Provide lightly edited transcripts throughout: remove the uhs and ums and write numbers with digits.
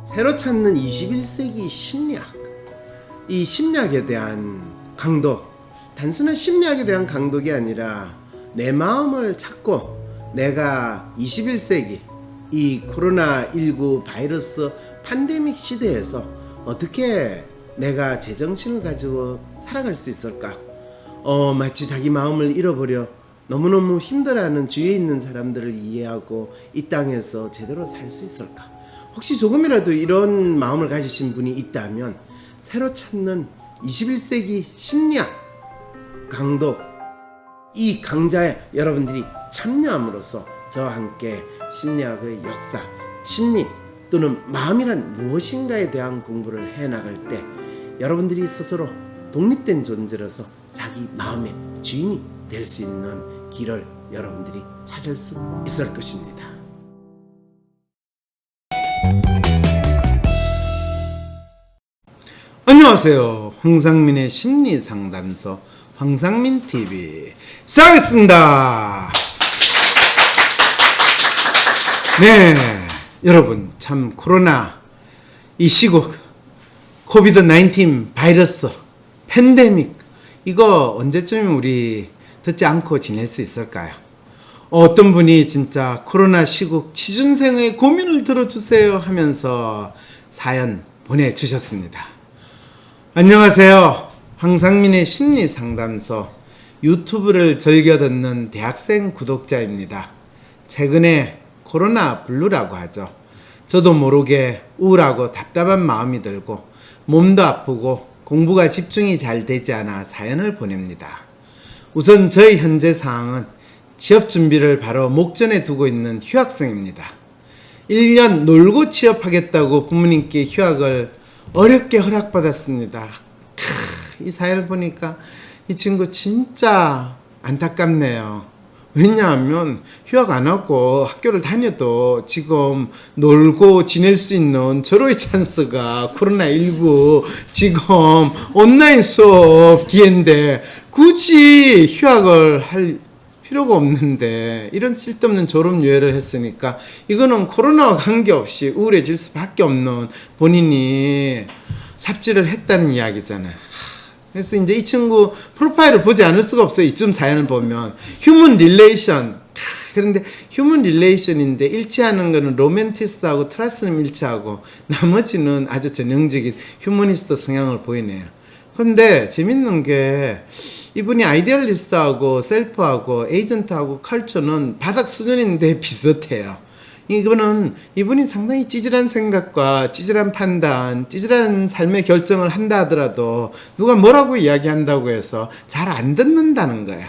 새로 찾는 21세기 심리학. 이 심리학에 대한 강독, 단순한 심리학에 대한 강독이 아니라 내 마음을 찾고 내가 21세기 이 코로나19 바이러스 팬데믹 시대에서 어떻게 내가 제정신을 가지고 살아갈 수 있을까? 마치 자기 마음을 잃어버려 너무너무 힘들어하는 주위에 있는 사람들을 이해하고 이 땅에서 제대로 살 수 있을까? 혹시 조금이라도 이런 마음을 가지신 분이 있다면 새로 찾는 21세기 심리학 강독, 이 강좌에 여러분들이 참여함으로써 저와 함께 심리학의 역사, 심리 또는 마음이란 무엇인가에 대한 공부를 해나갈 때 여러분들이 스스로 독립된 존재로서 자기 마음의 주인이 될 수 있는 길을 여러분들이 찾을 수 있을 것입니다. 안녕하세요. 황상민의 심리상담소 황상민TV 시작하겠습니다. 네, 여러분 참 코로나 이 시국 코비드-19 바이러스 팬데믹 이거 언제쯤 우리 듣지 않고 지낼 수 있을까요? 어떤 분이 진짜 코로나 시국 취준생의 고민을 들어주세요 하면서 사연 보내주셨습니다. 안녕하세요. 황상민의 심리상담소 유튜브를 즐겨 듣는 대학생 구독자입니다. 최근에 코로나 블루라고 하죠. 저도 모르게 우울하고 답답한 마음이 들고 몸도 아프고 공부가 집중이 잘 되지 않아 사연을 보냅니다. 우선 저희 현재 상황은 취업 준비를 바로 목전에 두고 있는 휴학생입니다. 1년 놀고 취업하겠다고 부모님께 휴학을 어렵게 허락받았습니다. 이 사연을 보니까 이 친구 진짜 안타깝네요. 왜냐하면 휴학 안 하고 학교를 다녀도 지금 놀고 지낼 수 있는 절호의 찬스가 코로나19 지금 온라인 수업 기회인데 굳이 휴학을 할 필요가 없는데 이런 쓸데없는 졸업유예를 했으니까 이거는 코로나와 관계없이 우울해질 수밖에 없는 본인이 삽질을 했다는 이야기잖아요. 그래서 이제 이 친구 프로파일을 보지 않을 수가 없어요. 이쯤 사연을 보면 휴먼 릴레이션. 그런데 휴먼 릴레이션인데 일치하는 거는 로맨티스트하고 트러스는 일치하고 나머지는 아주 전형적인 휴머니스트 성향을 보이네요. 그런데 재밌는 게 이분이 아이디얼리스트하고 셀프하고 에이전트하고 컬처는 바닥 수준인데 비슷해요. 이분이 상당히 찌질한 생각과 찌질한 판단, 찌질한 삶의 결정을 한다 하더라도 누가 뭐라고 이야기한다고 해서 잘 안 듣는다는 거예요.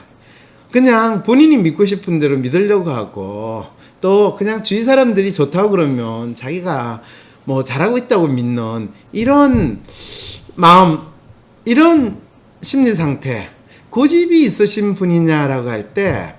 그냥 본인이 믿고 싶은 대로 믿으려고 하고 또 그냥 주위 사람들이 좋다고 그러면 자기가 뭐 잘하고 있다고 믿는 이런 마음, 이런 심리 상태, 고집이 있으신 분이냐라고 할 때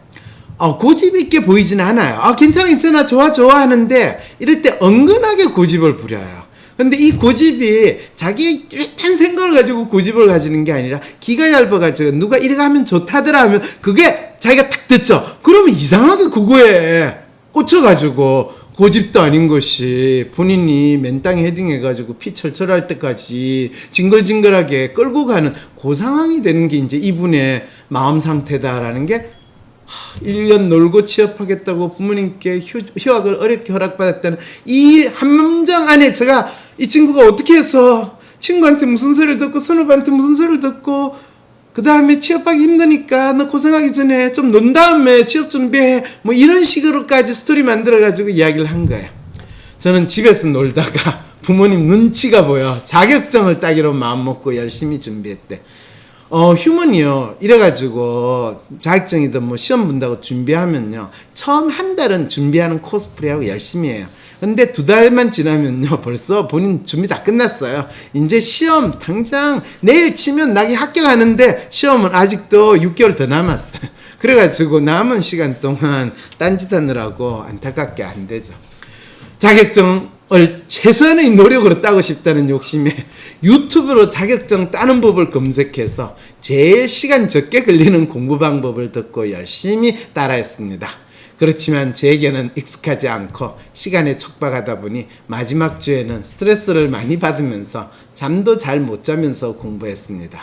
고집 있게 보이진 않아요. 괜찮아, 좋아 하는데 이럴 때 은근하게 고집을 부려요. 근데 이 고집이 자기의 뚜렷한 생각을 가지고 고집을 가지는 게 아니라 기가 얇아가지고 누가 이렇게 하면 좋다더라 하면 그게 자기가 탁 듣죠. 그러면 이상하게 그거에 꽂혀가지고 고집도 아닌 것이 본인이 맨땅에 헤딩해가지고 피 철철할 때까지 징글징글하게 끌고 가는 그 상황이 되는 게 이제 이분의 마음 상태다라는 게 1년 놀고 취업하겠다고 부모님께 휴학을 어렵게 허락받았다는 이 한 문장 안에 제가 이 친구가 어떻게 해서 친구한테 무슨 소리를 듣고 선후배한테 무슨 소리를 듣고 그 다음에 취업하기 힘드니까 너 고생하기 전에 좀 논 다음에 취업 준비해 뭐 이런 식으로까지 스토리 만들어가지고 이야기를 한 거예요. 저는 집에서 놀다가 부모님 눈치가 보여 자격증을 따기로 마음먹고 열심히 준비했대. 휴먼이요. 이래가지고 자격증이든 뭐 시험 본다고 준비하면요. 처음 한 달은 준비하는 코스프레하고 열심히 해요. 근데 2달만 지나면요. 벌써 본인 준비 다 끝났어요. 이제 시험 당장 내일 치면 나기 합격하는데 시험은 아직도 6개월 더 남았어요. 그래가지고 남은 시간 동안 딴짓하느라고 안타깝게 안 되죠. 자격증을 최소한의 노력으로 따고 싶다는 욕심에 유튜브로 자격증 따는 법을 검색해서 제일 시간 적게 걸리는 공부 방법을 듣고 열심히 따라했습니다. 그렇지만 제에게는 익숙하지 않고 시간에 촉박하다 보니 마지막 주에는 스트레스를 많이 받으면서 잠도 잘 못 자면서 공부했습니다.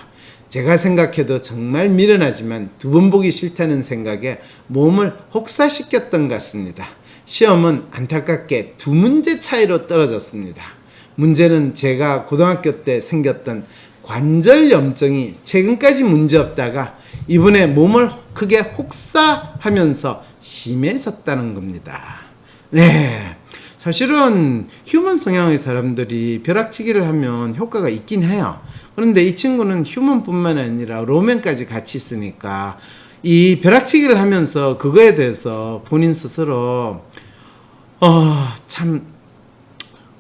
제가 생각해도 정말 미련하지만 두 번 보기 싫다는 생각에 몸을 혹사시켰던 것 같습니다. 시험은 안타깝게 2문제 차이로 떨어졌습니다. 문제는 제가 고등학교 때 생겼던 관절염증이 최근까지 문제없다가 이번에 몸을 크게 혹사하면서 심해졌다는 겁니다. 네, 사실은 휴먼 성향의 사람들이 벼락치기를 하면 효과가 있긴 해요. 그런데 이 친구는 휴먼뿐만 아니라 로맨까지 같이 있으니까 이 벼락치기를 하면서 그거에 대해서 본인 스스로 참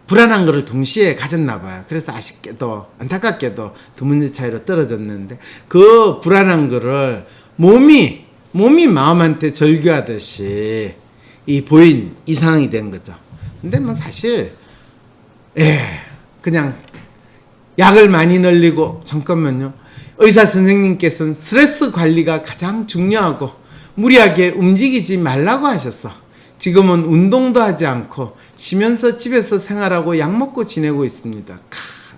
불안한 거를 동시에 가졌나 봐요. 그래서 아쉽게도 안타깝게도 2문제 차이로 떨어졌는데 그 불안한 거를 몸이 마음한테 절규하듯이 이 보인 이 상황이 된 거죠. 근데 뭐 사실 그냥 약을 많이 늘리고 잠깐만요. 의사 선생님께서는 스트레스 관리가 가장 중요하고 무리하게 움직이지 말라고 하셨어. 지금은 운동도 하지 않고 쉬면서 집에서 생활하고 약 먹고 지내고 있습니다.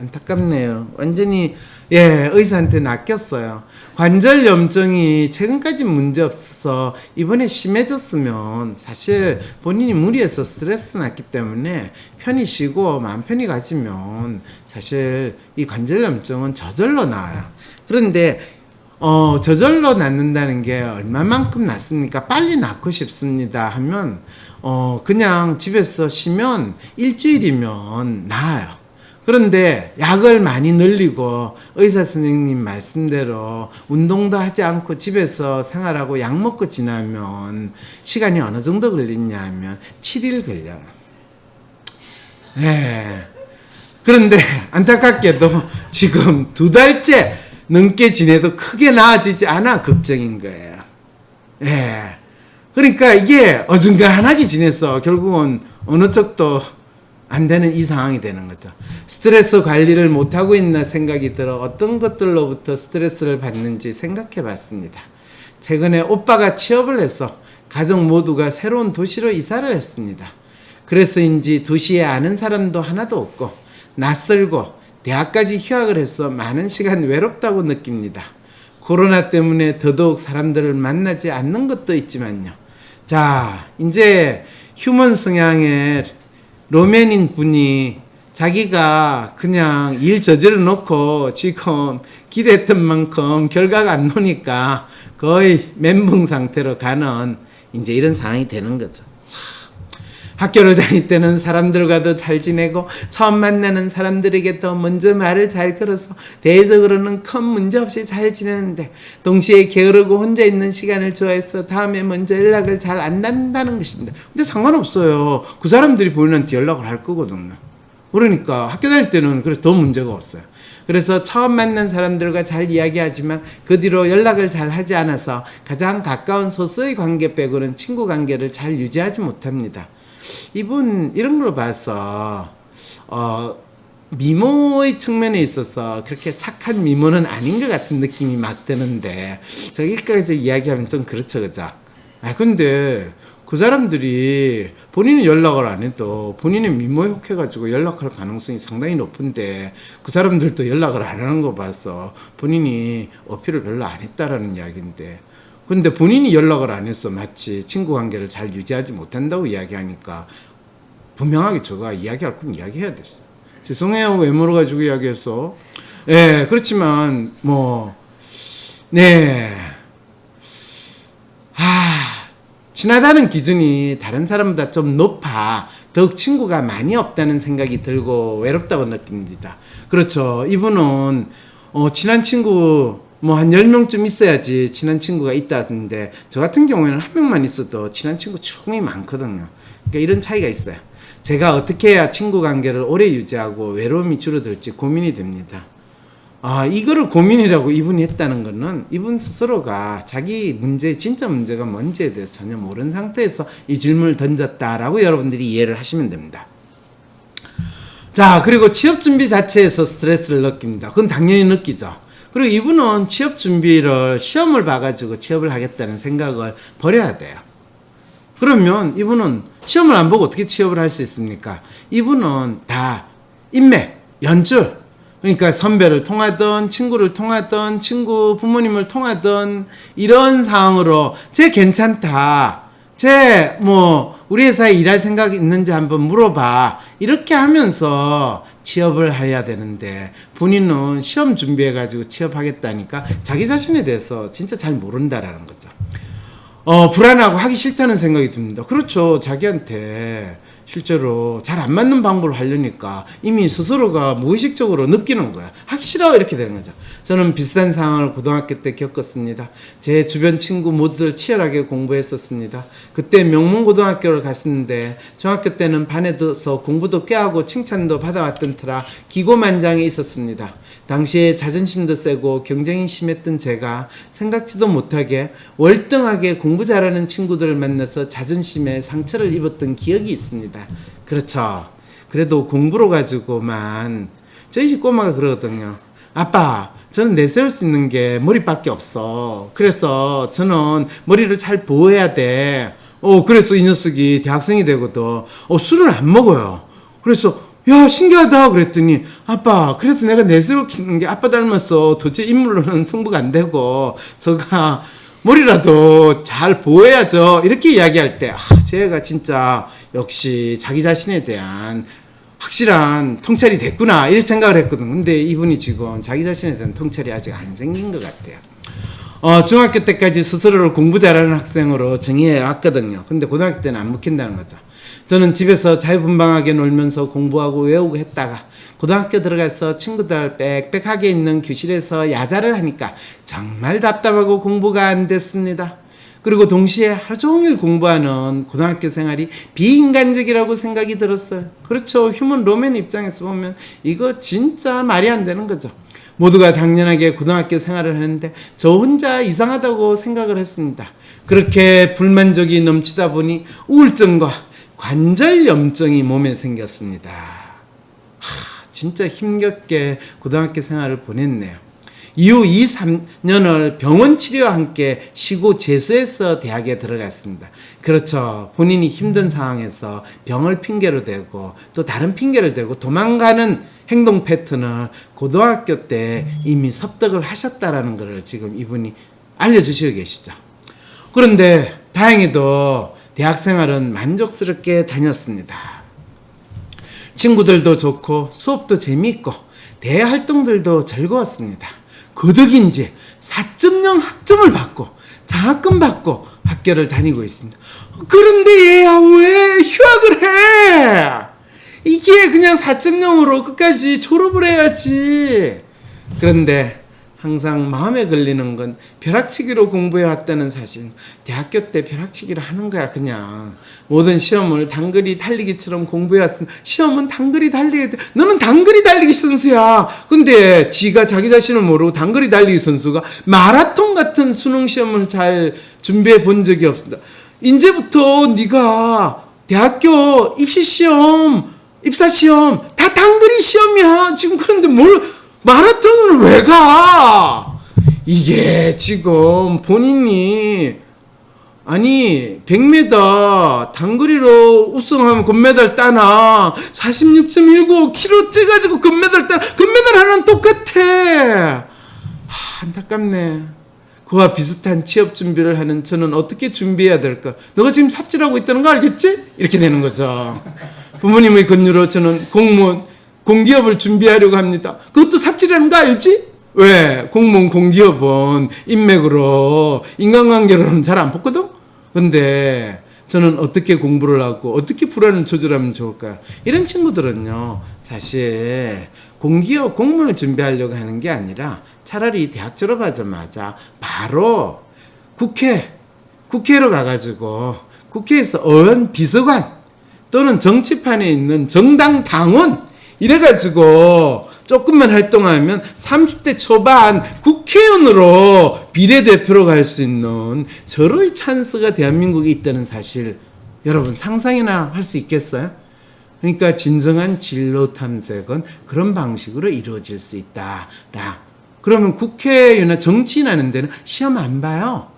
안타깝네요. 완전히 의사한테 낚였어요. 관절염증이 최근까지 문제없어서 이번에 심해졌으면 사실 본인이 무리해서 스트레스 났기 때문에 편히 쉬고 마음 편히 가지면 사실 이 관절염증은 저절로 나와요. 그런데 저절로 낫는다는 게 얼마만큼 낫습니까? 빨리 낫고 싶습니다 하면 그냥 집에서 쉬면 일주일이면 나아요. 그런데 약을 많이 늘리고 의사 선생님 말씀대로 운동도 하지 않고 집에서 생활하고 약 먹고 지나면 시간이 어느 정도 걸리냐 하면 7일 걸려요. 그런데 안타깝게도 지금 2달째 넘게 지내도 크게 나아지지 않아 걱정인 거예요. 그러니까 이게 어중간하게 지냈어. 결국은 어느 쪽도 안 되는 이 상황이 되는 거죠. 스트레스 관리를 못하고 있나 생각이 들어 어떤 것들로부터 스트레스를 받는지 생각해 봤습니다. 최근에 오빠가 취업을 해서 가족 모두가 새로운 도시로 이사를 했습니다. 그래서인지 도시에 아는 사람도 하나도 없고 낯설고 대학까지 휴학을 해서 많은 시간 외롭다고 느낍니다. 코로나 때문에 더더욱 사람들을 만나지 않는 것도 있지만요. 자, 이제 휴먼 성향의 로맨인 분이 자기가 그냥 일 저질러 놓고 지금 기대했던 만큼 결과가 안 나오니까 거의 멘붕 상태로 가는 이제 이런 상황이 되는 거죠. 학교를 다닐 때는 사람들과도 잘 지내고 처음 만나는 사람들에게 더 먼저 말을 잘 걸어서 대외적으로는 큰 문제 없이 잘 지내는데 동시에 게으르고 혼자 있는 시간을 좋아해서 다음에 먼저 연락을 잘 안 한다는 것입니다. 근데 상관없어요. 그 사람들이 본인한테 연락을 할 거거든요. 그러니까 학교 다닐 때는 그래서 더 문제가 없어요. 그래서 처음 만난 사람들과 잘 이야기하지만 그 뒤로 연락을 잘 하지 않아서 가장 가까운 소수의 관계 빼고는 친구 관계를 잘 유지하지 못합니다. 이분 이런 걸 봐서 미모의 측면에 있어서 그렇게 착한 미모는 아닌 것 같은 느낌이 막 드는데 저기까지 이야기하면 좀 그렇죠, 그죠? 근데 그 사람들이 본인은 연락을 안 해도 본인의 미모에 혹해가지고 연락할 가능성이 상당히 높은데 그 사람들도 연락을 안 하는 거 봐서 본인이 어필을 별로 안 했다라는 이야기인데 근데 본인이 연락을 안 했어. 마치 친구 관계를 잘 유지하지 못한다고 이야기하니까 분명하게 저가 이야기할 건 이야기해야 됐어. 죄송해요. 왜 물어가지고 이야기했어. 그렇지만 친하다는 기준이 다른 사람보다 좀 높아 더욱 친구가 많이 없다는 생각이 들고 외롭다고 느낍니다. 그렇죠. 이분은 친한 친구 한 10명쯤 있어야지 친한 친구가 있다던데 저 같은 경우에는 한 명만 있어도 친한 친구 충분히 많거든요. 그러니까 이런 차이가 있어요. 제가 어떻게 해야 친구 관계를 오래 유지하고 외로움이 줄어들지 고민이 됩니다. 이거를 고민이라고 이분이 했다는 거는 이분 스스로가 자기 문제, 진짜 문제가 뭔지에 대해서 전혀 모르는 상태에서 이 질문을 던졌다라고 여러분들이 이해를 하시면 됩니다. 자, 그리고 취업 준비 자체에서 스트레스를 느낍니다. 그건 당연히 느끼죠. 그리고 이분은 취업 준비를 시험을 봐가지고 취업을 하겠다는 생각을 버려야 돼요. 그러면 이분은 시험을 안 보고 어떻게 취업을 할 수 있습니까? 이분은 다 인맥, 연줄, 그러니까 선배를 통하던 친구를 통하던 친구 부모님을 통하던 이런 상황으로 쟤 괜찮다, 쟤 뭐 우리 회사에 일할 생각이 있는지 한번 물어봐, 이렇게 하면서 취업을 해야 되는데 본인은 시험 준비해가지고 취업하겠다니까 자기 자신에 대해서 진짜 잘 모른다라는 거죠. 불안하고 하기 싫다는 생각이 듭니다. 그렇죠. 자기한테 실제로 잘 안 맞는 방법을 하려니까 이미 스스로가 무의식적으로 느끼는 거야. 하기 싫어, 이렇게 되는 거죠. 저는 비슷한 상황을 고등학교 때 겪었습니다. 제 주변 친구 모두들 치열하게 공부했었습니다. 그때 명문고등학교를 갔었는데 중학교 때는 반에 들어서 공부도 꽤 하고 칭찬도 받아왔던 터라 기고만장해 있었습니다. 당시에 자존심도 세고 경쟁이 심했던 제가 생각지도 못하게 월등하게 공부 잘하는 친구들을 만나서 자존심에 상처를 입었던 기억이 있습니다. 그렇죠. 그래도 공부로 가지고만, 저희 집 꼬마가 그러거든요. 아빠, 저는 내세울 수 있는 게 머리밖에 없어. 그래서 저는 머리를 잘 보호해야 돼. 그래서 이 녀석이 대학생이 되거든. 술을 안 먹어요. 그래서 야, 신기하다 그랬더니, 아빠, 그래도 내가 내세우는 게 아빠 닮았어. 도대체 인물로는 승부가 안 되고 저가 머리라도 잘 보호해야죠, 이렇게 이야기할 때 제가 진짜 역시 자기 자신에 대한 확실한 통찰이 됐구나, 이런 생각을 했거든. 근데 이분이 지금 자기 자신에 대한 통찰이 아직 안 생긴 것 같아요. 중학교 때까지 스스로를 공부 잘하는 학생으로 정의해 왔거든요. 근데 고등학교 때는 안 먹힌다는 거죠. 저는 집에서 자유분방하게 놀면서 공부하고 외우고 했다가 고등학교 들어가서 친구들 빽빽하게 있는 교실에서 야자를 하니까 정말 답답하고 공부가 안 됐습니다. 그리고 동시에 하루 종일 공부하는 고등학교 생활이 비인간적이라고 생각이 들었어요. 그렇죠. 휴먼 로맨 입장에서 보면 이거 진짜 말이 안 되는 거죠. 모두가 당연하게 고등학교 생활을 하는데 저 혼자 이상하다고 생각을 했습니다. 그렇게 불만족이 넘치다 보니 우울증과 관절염증이 몸에 생겼습니다. 진짜 힘겹게 고등학교 생활을 보냈네요. 이후 2, 3년을 병원 치료와 함께 쉬고 재수해서 대학에 들어갔습니다. 그렇죠. 본인이 힘든 상황에서 병을 핑계로 대고 또 다른 핑계를 대고 도망가는 행동 패턴을 고등학교 때 이미 습득을 하셨다라는 것을 지금 이분이 알려주시고 계시죠. 그런데 다행히도 대학생활은 만족스럽게 다녔습니다. 친구들도 좋고 수업도 재미있고 대외 활동들도 즐거웠습니다. 거덕인지 4.0 학점을 받고 장학금 받고 학교를 다니고 있습니다. 그런데 얘야 왜 휴학을 해? 이게 그냥 4.0으로 끝까지 졸업을 해야지. 그런데 항상 마음에 걸리는 건 벼락치기로 공부해왔다는 사실. 대학교 때 벼락치기를 하는 거야. 그냥 모든 시험을 단거리 달리기처럼 공부해왔으면 시험은 단거리 달리기 돼. 너는 단거리 달리기 선수야. 근데 지가 자기 자신을 모르고 단거리 달리기 선수가 마라톤 같은 수능 시험을 잘 준비해 본 적이 없습니다. 이제부터 네가 대학교 입시 시험, 입사 시험 다 단거리 시험이야. 지금 그런데 뭘 마라톤을 왜 가? 이게 지금 본인이 아니 100m 단거리로 우승하면 금메달 따나 46.19km 뛰어가지고 금메달 따나 금메달 하나는 똑같아. 안타깝네. 그와 비슷한 취업 준비를 하는 저는 어떻게 준비해야 될까? 너가 지금 삽질하고 있다는 거 알겠지? 이렇게 되는 거죠. 부모님의 권유로 저는 공무원 공기업을 준비하려고 합니다. 그것도 삽질하는 거 알지? 왜? 공무원 공기업은 인맥으로 인간관계로는 잘 안 뽑거든? 근데 저는 어떻게 공부를 하고 어떻게 불안을 조절하면 좋을까? 이런 친구들은요, 사실 공기업 공무원을 준비하려고 하는 게 아니라 차라리 대학 졸업하자마자 바로 국회로 가가지고 국회에서 의원 비서관 또는 정치판에 있는 정당 당원 이래가지고 조금만 활동하면 30대 초반 국회의원으로 비례대표로 갈 수 있는 저로의 찬스가 대한민국에 있다는 사실 여러분 상상이나 할 수 있겠어요? 그러니까 진정한 진로 탐색은 그런 방식으로 이루어질 수 있다라. 그러면 국회의원이나 정치인 하는 데는 시험 안 봐요.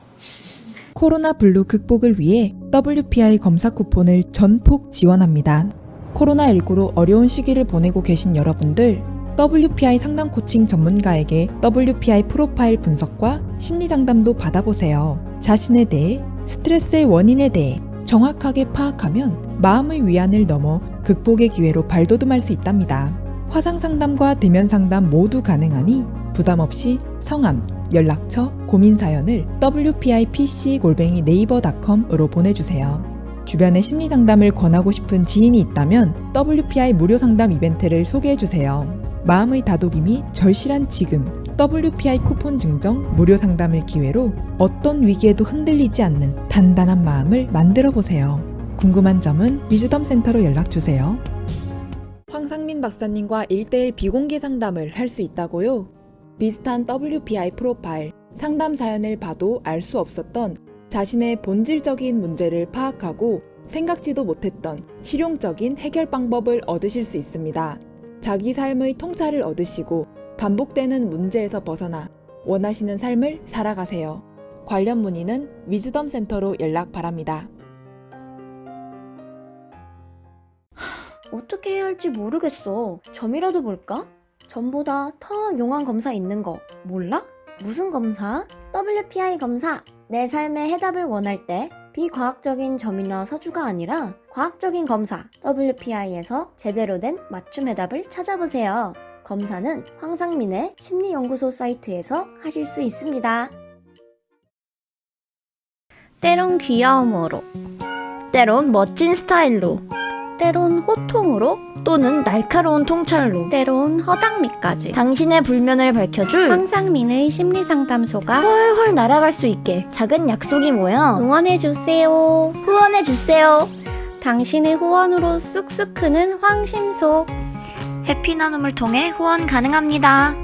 코로나 블루 극복을 위해 WPI 검사 쿠폰을 전폭 지원합니다. 코로나19로 어려운 시기를 보내고 계신 여러분들, WPI 상담 코칭 전문가에게 WPI 프로파일 분석과 심리 상담도 받아보세요. 자신에 대해, 스트레스의 원인에 대해 정확하게 파악하면 마음의 위안을 넘어 극복의 기회로 발돋움할 수 있답니다. 화상 상담과 대면 상담 모두 가능하니 부담 없이 성함, 연락처, 고민 사연을 wpipc@naver.com으로 보내주세요. 주변에 심리 상담을 권하고 싶은 지인이 있다면 WPI 무료 상담 이벤트를 소개해주세요. 마음의 다독임이 절실한 지금, WPI 쿠폰 증정 무료 상담을 기회로 어떤 위기에도 흔들리지 않는 단단한 마음을 만들어보세요. 궁금한 점은 위즈덤 센터로 연락주세요. 황상민 박사님과 1:1 비공개 상담을 할 수 있다고요? 비슷한 WPI 프로파일, 상담 사연을 봐도 알 수 없었던 자신의 본질적인 문제를 파악하고 생각지도 못했던 실용적인 해결 방법을 얻으실 수 있습니다. 자기 삶의 통찰을 얻으시고 반복되는 문제에서 벗어나 원하시는 삶을 살아가세요. 관련 문의는 위즈덤 센터로 연락 바랍니다. 어떻게 해야 할지 모르겠어. 점이라도 볼까? 점보다 더 용한 검사 있는 거 몰라? 무슨 검사? WPI 검사. 내 삶의 해답을 원할 때 비과학적인 점이나 서주가 아니라 과학적인 검사 WPI에서 제대로 된 맞춤 해답을 찾아보세요. 검사는 황상민의 심리연구소 사이트에서 하실 수 있습니다. 때론 귀여움으로, 때론 멋진 스타일로, 때론 호통으로, 또는 날카로운 통찰로, 때론 허당미까지 당신의 불면을 밝혀줄 황상민의 심리상담소가 훨훨 날아갈 수 있게 작은 약속이 모여 응원해주세요. 후원해주세요. 당신의 후원으로 쑥쑥 크는 황심소. 해피 나눔을 통해 후원 가능합니다.